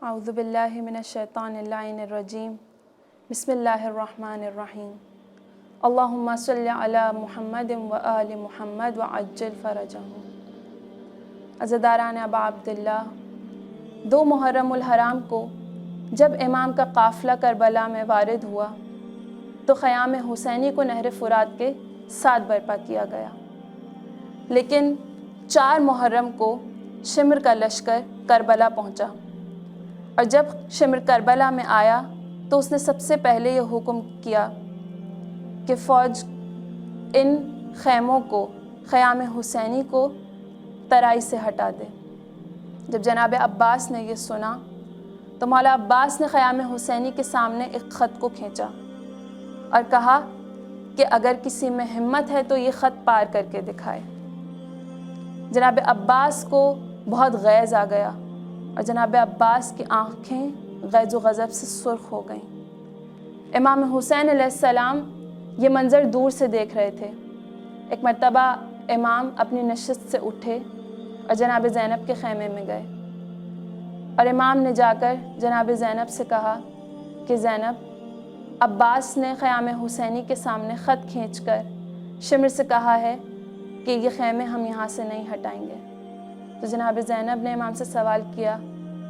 اعوذ باللہ من الشیطان اللعین الرجیم بسم اللہ الرحمن الرحیم اللہم صلی علی محمد و آل محمد وعجل فرجہم۔ عزیزداران ابا عبداللہ، 2 محرم الحرام کو جب امام کا قافلہ کربلا میں وارد ہوا تو خیام حسینی کو نہر فرات کے ساتھ برپا کیا گیا، لیکن 4 محرم کو شمر کا لشکر کربلا پہنچا، اور جب شمر کربلا میں آیا تو اس نے سب سے پہلے یہ حکم کیا کہ فوج ان خیموں کو، خیام حسینی کو ترائی سے ہٹا دے۔ جب جناب عباس نے یہ سنا تو مولا عباس نے خیام حسینی کے سامنے ایک خط کو کھینچا اور کہا کہ اگر کسی میں ہمت ہے تو یہ خط پار کر کے دکھائے۔ جناب عباس کو بہت غیظ آ گیا اور جناب عباس کی آنکھیں غیظ و غضب سے سرخ ہو گئیں۔ امام حسین علیہ السلام یہ منظر دور سے دیکھ رہے تھے۔ ایک مرتبہ امام اپنی نشست سے اٹھے اور جناب زینب کے خیمے میں گئے، اور امام نے جا کر جناب زینب سے کہا کہ زینب، عباس نے خیام حسینی کے سامنے خط کھینچ کر شمر سے کہا ہے کہ یہ خیمے ہم یہاں سے نہیں ہٹائیں گے۔ تو جناب زینب نے امام سے سوال کیا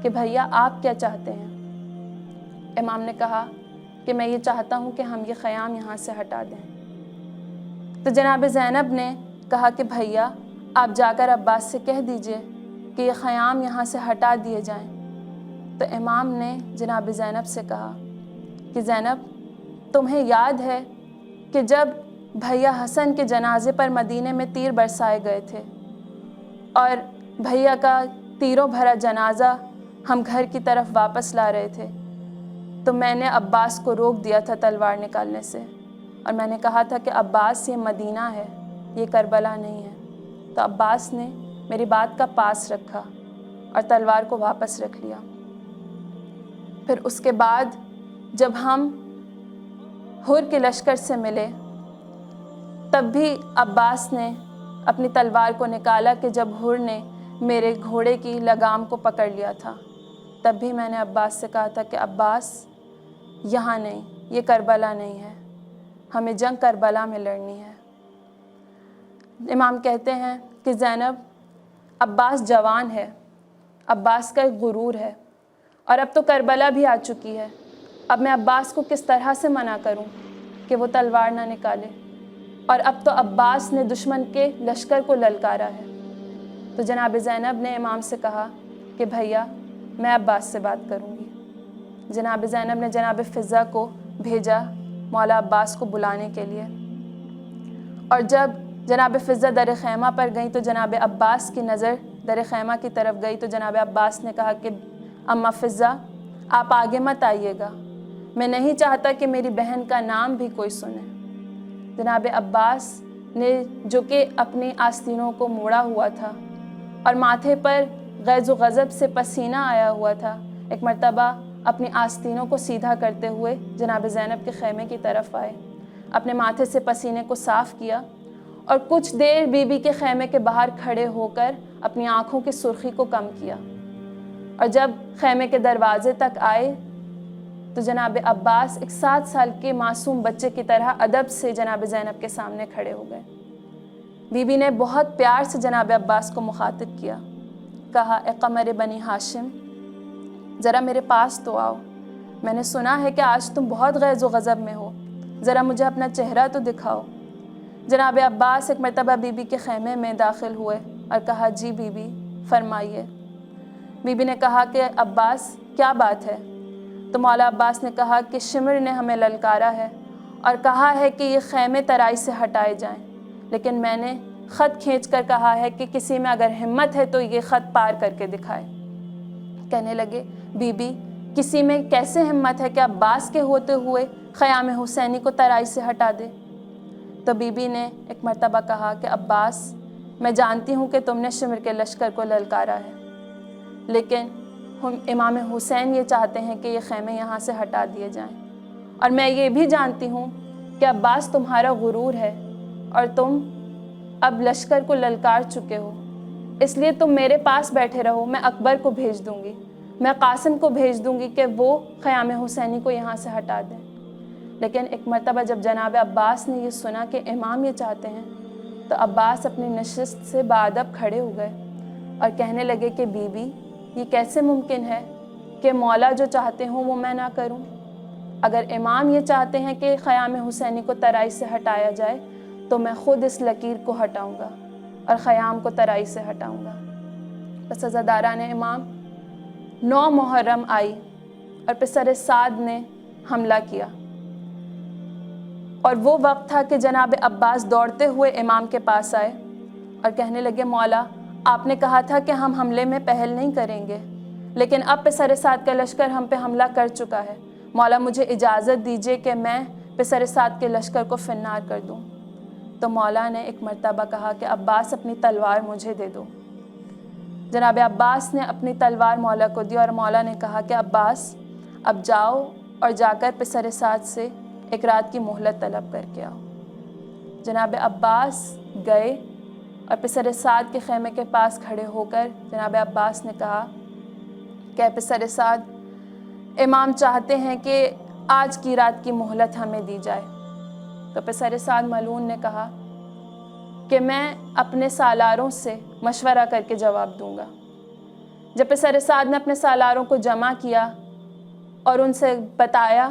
کہ بھیا آپ کیا چاہتے ہیں؟ امام نے کہا کہ میں یہ چاہتا ہوں کہ ہم یہ خیام یہاں سے ہٹا دیں۔ تو جناب زینب نے کہا کہ بھیا آپ جا کر عباس سے کہہ دیجئے کہ یہ خیام یہاں سے ہٹا دیے جائیں۔ تو امام نے جناب زینب سے کہا کہ زینب، تمہیں یاد ہے کہ جب بھیا حسن کے جنازے پر مدینے میں تیر برسائے گئے تھے اور بھیا کا تیروں بھرا جنازہ ہم گھر کی طرف واپس لا رہے تھے تو میں نے عباس کو روک دیا تھا تلوار نکالنے سے، اور میں نے کہا تھا کہ عباس یہ مدینہ ہے، یہ کربلا نہیں ہے۔ تو عباس نے میری بات کا پاس رکھا اور تلوار کو واپس رکھ لیا۔ پھر اس کے بعد جب ہم حر کے لشکر سے ملے تب بھی عباس نے اپنی تلوار کو نکالا کہ جب حر نے میرے گھوڑے کی لگام کو پکڑ لیا تھا، تب بھی میں نے عباس سے کہا تھا کہ عباس یہاں نہیں، یہ کربلا نہیں ہے، ہمیں جنگ کربلا میں لڑنی ہے۔ امام کہتے ہیں کہ زینب، عباس جوان ہے، عباس کا ایک غرور ہے، اور اب تو کربلا بھی آ چکی ہے، اب میں عباس کو کس طرح سے منع کروں کہ وہ تلوار نہ نکالے، اور اب تو عباس نے دشمن کے لشکر کو للکارا ہے۔ تو جناب زینب نے امام سے کہا کہ بھیا میں عباس سے بات کروں گی۔ جناب زینب نے جناب فضہ کو بھیجا مولا عباس کو بلانے کے لیے، اور جب جناب فضہ در خیمہ پر گئیں تو جناب عباس کی نظر در خیمہ کی طرف گئی تو جناب عباس نے کہا کہ اماں فضہ، آپ آگے مت آئیے گا، میں نہیں چاہتا کہ میری بہن کا نام بھی کوئی سنے۔ جناب عباس نے، جو کہ اپنی آستینوں کو موڑا ہوا تھا اور ماتھے پر غیظ و غضب سے پسینہ آیا ہوا تھا، ایک مرتبہ اپنی آستینوں کو سیدھا کرتے ہوئے جناب زینب کے خیمے کی طرف آئے، اپنے ماتھے سے پسینے کو صاف کیا اور کچھ دیر بی بی کے خیمے کے باہر کھڑے ہو کر اپنی آنکھوں کی سرخی کو کم کیا، اور جب خیمے کے دروازے تک آئے تو جناب عباس ایک 7 سال کے معصوم بچے کی طرح ادب سے جناب زینب کے سامنے کھڑے ہو گئے۔ بی بی نے بہت پیار سے جناب عباس کو مخاطب کیا، کہا اے قمر بنی ہاشم، ذرا میرے پاس تو آؤ، میں نے سنا ہے کہ آج تم بہت غیظ و غضب میں ہو، ذرا مجھے اپنا چہرہ تو دکھاؤ۔ جناب عباس ایک مرتبہ بی بی کے خیمے میں داخل ہوئے اور کہا جی بی بی فرمائیے۔ بی بی نے کہا کہ عباس کیا بات ہے؟ تو مولا عباس نے کہا کہ شمر نے ہمیں للکارا ہے اور کہا ہے کہ یہ خیمے ترائی سے ہٹائے جائیں، لیکن میں نے خط کھینچ کر کہا ہے کہ کسی میں اگر ہمت ہے تو یہ خط پار کر کے دکھائے۔ کہنے لگے بی بی، کسی میں کیسے ہمت ہے کہ عباس کے ہوتے ہوئے خیام حسینی کو ترائی سے ہٹا دے؟ تو بی بی نے ایک مرتبہ کہا کہ عباس، میں جانتی ہوں کہ تم نے شمر کے لشکر کو للکارا ہے، لیکن امام حسین یہ چاہتے ہیں کہ یہ خیمے یہاں سے ہٹا دیے جائیں، اور میں یہ بھی جانتی ہوں کہ عباس تمہارا غرور ہے اور تم اب لشکر کو للکار چکے ہو، اس لیے تم میرے پاس بیٹھے رہو، میں اکبر کو بھیج دوں گی، میں قاسم کو بھیج دوں گی کہ وہ خیام حسینی کو یہاں سے ہٹا دیں۔ لیکن ایک مرتبہ جب جناب عباس نے یہ سنا کہ امام یہ چاہتے ہیں تو عباس اپنی نشست سے بادب کھڑے ہو گئے اور کہنے لگے کہ بی بی، یہ کیسے ممکن ہے کہ مولا جو چاہتے ہوں وہ میں نہ کروں؟ اگر امام یہ چاہتے ہیں کہ خیام حسینی کو ترائی سے ہٹایا جائے تو میں خود اس لکیر کو ہٹاؤں گا اور خیام کو ترائی سے ہٹاؤں گا۔ بس عزاداران امام 9 محرم آئی اور پسر سعد نے حملہ کیا، اور وہ وقت تھا کہ جناب عباس دوڑتے ہوئے امام کے پاس آئے اور کہنے لگے مولا، آپ نے کہا تھا کہ ہم حملے میں پہل نہیں کریں گے، لیکن اب پسر سعد کا لشکر ہم پہ حملہ کر چکا ہے۔ مولا مجھے اجازت دیجیے کہ میں پسر سعد کے لشکر کو فنار کر دوں۔ تو مولا نے ایک مرتبہ کہا کہ عباس اپنی تلوار مجھے دے دو۔ جناب عباس نے اپنی تلوار مولا کو دی اور مولا نے کہا کہ عباس اب جاؤ اور جا کر پسر سعد سے ایک رات کی مہلت طلب کر کے آؤ۔ جناب عباس گئے اور پسر سعد کے خیمے کے پاس کھڑے ہو کر جناب عباس نے کہا کہ پسر سعد، امام چاہتے ہیں کہ آج کی رات کی مہلت ہمیں دی جائے۔ تو پسر سعد ملعون نے کہا کہ میں اپنے سالاروں سے مشورہ کر کے جواب دوں گا۔ جب پسر سعد نے اپنے سالاروں کو جمع کیا اور ان سے بتایا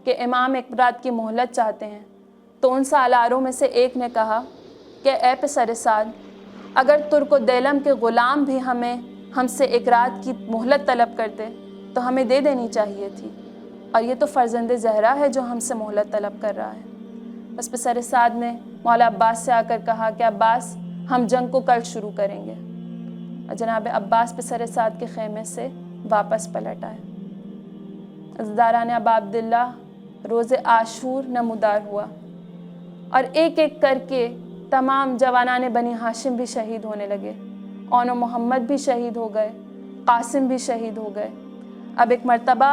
کہ امام ایک رات کی مہلت چاہتے ہیں، تو ان سالاروں میں سے ایک نے کہا کہ اے پسر سعد، اگر ترک و دیلم کے غلام بھی ہم سے ایک رات کی مہلت طلب کرتے تو ہمیں دے دینی چاہیے تھی، اور یہ تو فرزند زہرا ہے جو ہم سے مہلت طلب کر رہا ہے۔ بس پسر سعد نے مولا عباس سے آ کر کہا کہ عباس، ہم جنگ کو کل شروع کریں گے، اور جناب عباس پسر سعد کے خیمے سے واپس پلٹ آئے۔ عزاداران ابا عبداللہ، روز عاشور نمودار ہوا اور ایک ایک کر کے تمام جوانان بنی ہاشم بھی شہید ہونے لگے۔ اون و محمد بھی شہید ہو گئے، قاسم بھی شہید ہو گئے۔ اب ایک مرتبہ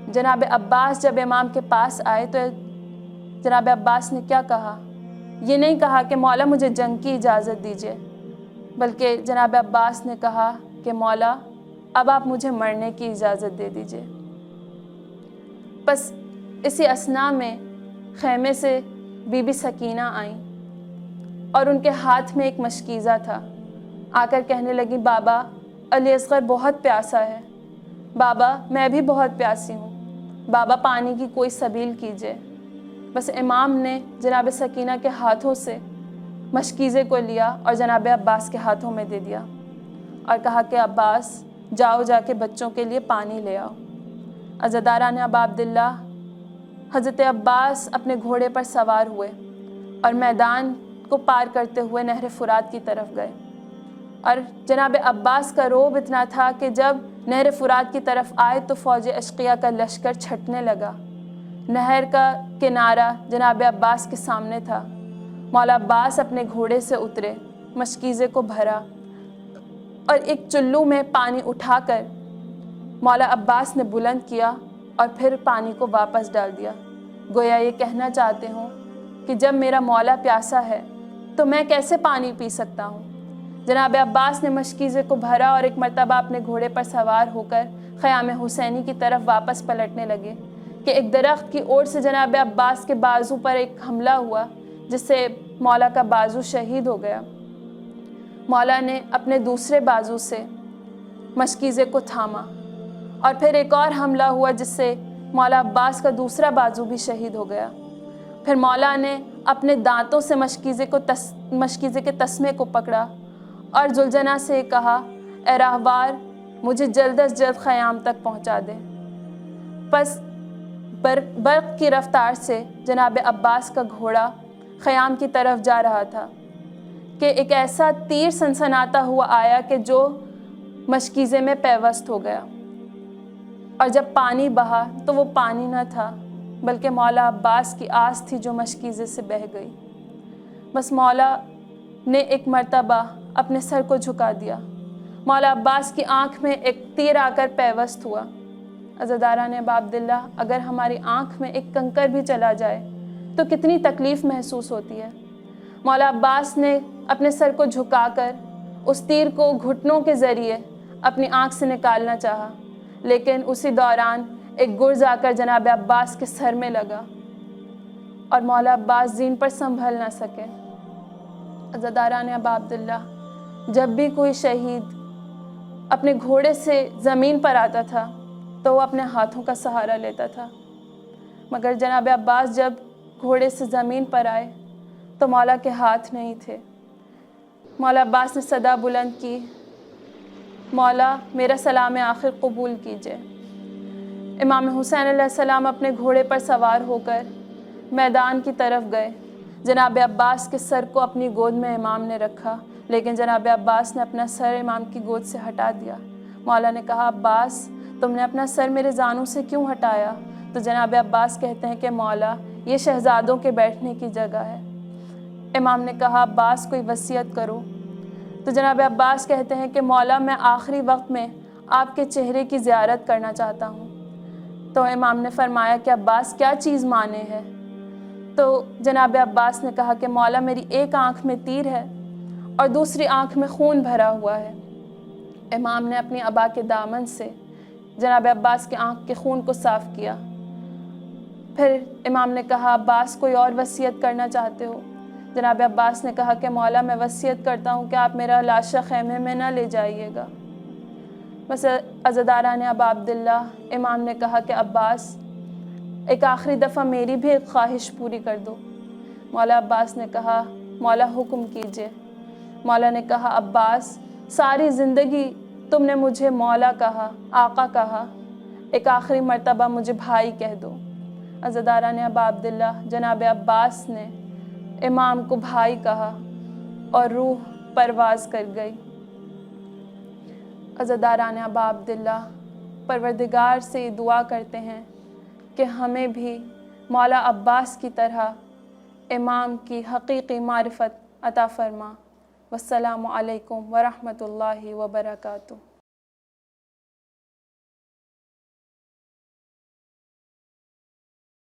جناب عباس جب امام کے پاس آئے تو جناب عباس نے کیا کہا؟ یہ نہیں کہا کہ مولا مجھے جنگ کی اجازت دیجیے، بلکہ جناب عباس نے کہا کہ مولا اب آپ مجھے مرنے کی اجازت دے دیجیے۔ بس اسی اثناء میں خیمے سے بی بی سکینہ آئیں اور ان کے ہاتھ میں ایک مشکیزہ تھا۔ آ کر کہنے لگی بابا، علی اصغر بہت پیاسا ہے، بابا میں بھی بہت پیاسی ہوں، بابا پانی کی کوئی سبیل کیجیے۔ بس امام نے جناب سکینہ کے ہاتھوں سے مشکیزے کو لیا اور جناب عباس کے ہاتھوں میں دے دیا اور کہا کہ عباس جاؤ، جا کے بچوں کے لیے پانی لے آؤ۔ عزاداران ابا عبداللہ، حضرت عباس اپنے گھوڑے پر سوار ہوئے اور میدان کو پار کرتے ہوئے نہر فرات کی طرف گئے، اور جناب عباس کا رعب اتنا تھا کہ جب نہر فرات کی طرف آئے تو فوج اشقیہ کا لشکر چھٹنے لگا۔ نہر کا کنارہ جناب عباس کے سامنے تھا۔ مولا عباس اپنے گھوڑے سے اترے، مشکیزے کو بھرا اور ایک چلو میں پانی اٹھا کر مولا عباس نے بلند کیا اور پھر پانی کو واپس ڈال دیا، گویا یہ کہنا چاہتے ہوں کہ جب میرا مولا پیاسا ہے تو میں کیسے پانی پی سکتا ہوں۔ جناب عباس نے مشکیزے کو بھرا اور ایک مرتبہ اپنے گھوڑے پر سوار ہو کر خیام حسینی کی طرف واپس پلٹنے لگے کہ ایک درخت کی اوٹ سے جناب عباس کے بازو پر ایک حملہ ہوا جس سے مولا کا بازو شہید ہو گیا۔ مولا نے اپنے دوسرے بازو سے مشکیزے کو تھاما اور پھر ایک اور حملہ ہوا جس سے مولا عباس کا دوسرا بازو بھی شہید ہو گیا۔ پھر مولا نے اپنے دانتوں سے مشکیزے کے تسمے کو پکڑا اور زلجنا سے کہا، اے راہوار مجھے جلد از جلد خیام تک پہنچا دے۔ پس برق کی رفتار سے جناب عباس کا گھوڑا خیام کی طرف جا رہا تھا کہ ایک ایسا تیر سنسناتا ہوا آیا کہ جو مشکیزے میں پیوست ہو گیا، اور جب پانی بہا تو وہ پانی نہ تھا بلکہ مولا عباس کی آس تھی جو مشکیزے سے بہہ گئی۔ بس مولا نے ایک مرتبہ اپنے سر کو جھکا دیا، مولا عباس کی آنکھ میں ایک تیر آ کر پیوست ہوا۔ عزاداران ابا عبداللہ، اگر ہماری آنکھ میں ایک کنکر بھی چلا جائے تو کتنی تکلیف محسوس ہوتی ہے۔ مولا عباس نے اپنے سر کو جھکا کر اس تیر کو گھٹنوں کے ذریعے اپنی آنکھ سے نکالنا چاہا، لیکن اسی دوران ایک گرز آ کر جناب عباس کے سر میں لگا اور مولا عباس زین پر سنبھل نہ سکے۔ عزاداران ابا عبداللہ، جب بھی کوئی شہید اپنے گھوڑے سے زمین پر آتا تھا تو وہ اپنے ہاتھوں کا سہارا لیتا تھا، مگر جناب عباس جب گھوڑے سے زمین پر آئے تو مولا کے ہاتھ نہیں تھے۔ مولا عباس نے صدا بلند کی، مولا میرا سلام آخر قبول کیجئے۔ امام حسین علیہ السلام اپنے گھوڑے پر سوار ہو کر میدان کی طرف گئے۔ جناب عباس کے سر کو اپنی گود میں امام نے رکھا، لیکن جناب عباس نے اپنا سر امام کی گود سے ہٹا دیا۔ مولا نے کہا، عباس تم نے اپنا سر میرے زانوں سے کیوں ہٹایا؟ تو جناب عباس کہتے ہیں کہ مولا یہ شہزادوں کے بیٹھنے کی جگہ ہے۔ امام نے کہا، عباس کوئی وصیت کرو۔ تو جناب عباس کہتے ہیں کہ مولا میں آخری وقت میں آپ کے چہرے کی زیارت کرنا چاہتا ہوں۔ تو امام نے فرمایا کہ عباس کیا چیز مانے ہے؟ تو جناب عباس نے کہا کہ مولا میری ایک آنکھ میں تیر ہے اور دوسری آنکھ میں خون بھرا ہوا ہے۔ امام نے اپنی عبا کے دامن سے جناب عباس کے آنکھ کے خون کو صاف کیا۔ پھر امام نے کہا، عباس کوئی اور وصیت کرنا چاہتے ہو؟ جناب عباس نے کہا کہ مولا میں وصیت کرتا ہوں کہ آپ میرا لاشا خیمے میں نہ لے جائیے گا۔ بس عزاداران ابا عبداللہ، امام نے کہا کہ عباس ایک آخری دفعہ میری بھی ایک خواہش پوری کر دو۔ مولا عباس نے کہا، مولا حکم کیجئے۔ مولا نے کہا، عباس ساری زندگی تم نے مجھے مولا کہا، آقا کہا، ایک آخری مرتبہ مجھے بھائی کہہ دو۔ عزاداران ابا عبداللہ، جناب عباس نے امام کو بھائی کہا اور روح پرواز کر گئی۔ عزاداران ابا عبداللہ، پروردگار سے دعا کرتے ہیں کہ ہمیں بھی مولا عباس کی طرح امام کی حقیقی معرفت عطا فرما۔ والسلام علیکم ورحمۃ اللہ وبرکاتہ۔